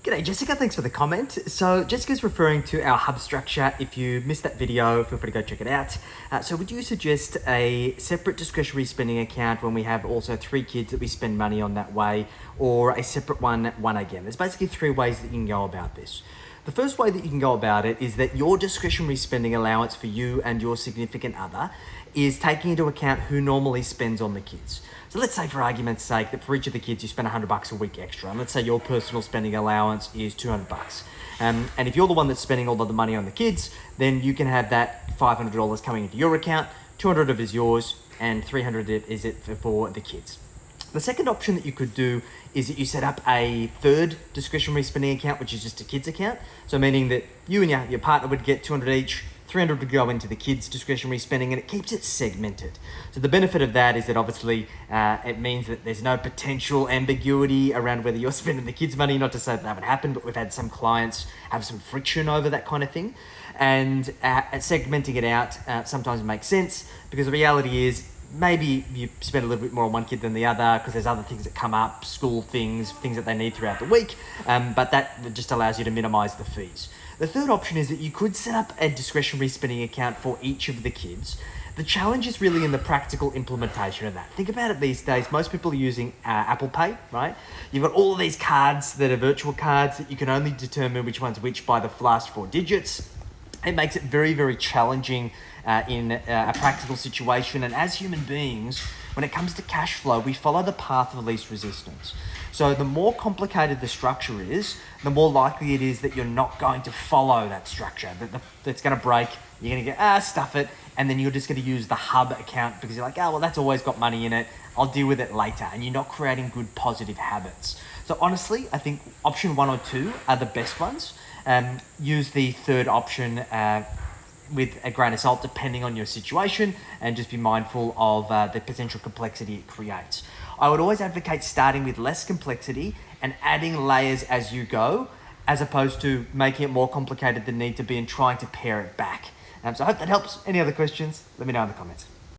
G'day Jessica, thanks for the comment. So Jessica's referring to our hub structure. If you missed that video, feel free to go check it out. So would you suggest a separate discretionary spending account when we have also 3 kids that we spend money on that way, or a separate one again? There's basically 3 ways that you can go about this. The first way that you can go about it is that your discretionary spending allowance for you and your significant other is taking into account who normally spends on the kids. So let's say for argument's sake that for each of the kids you spend $100 a week extra, and let's say your personal spending allowance is $200. And if you're the one that's spending all of the money on the kids, then you can have that $500 coming into your account, 200 of it is yours, and 300 is it for the kids. The second option that you could do is that you set up a third discretionary spending account, which is just a kids account. So meaning that you and your partner would get 200 each, 300 would go into the kids' discretionary spending, and it keeps it segmented. So the benefit of that is that obviously it means that there's no potential ambiguity around whether you're spending the kids' money. Not to say that haven't happened, but we've had some clients have some friction over that kind of thing. And segmenting it out sometimes makes sense, because the reality is maybe you spend a little bit more on one kid than the other because there's other things that come up, school things that they need throughout the week, but that just allows you to minimize the fees. The third option is that you could set up a discretionary spending account for each of the kids. The challenge is really in the practical implementation of that. Think about it these days, most people are using Apple Pay, right? You've got all of these cards that are virtual cards that you can only determine which one's which by the last 4 digits. It makes it very, very challenging in a practical situation. And as human beings, when it comes to cash flow, we follow the path of least resistance. So the more complicated the structure is, the more likely it is that you're not going to follow that structure, that's going to break. You're going to get, stuff it, and then you're just going to use the hub account because you're like, well, that's always got money in it. I'll deal with it later. And you're not creating good positive habits. So honestly, I think option 1 or 2 are the best ones. Use the third option with a grain of salt depending on your situation, and just be mindful of the potential complexity it creates. I would always advocate starting with less complexity and adding layers as you go, as opposed to making it more complicated than need to be and trying to pare it back. So I hope that helps. Any other questions? Let me know in the comments.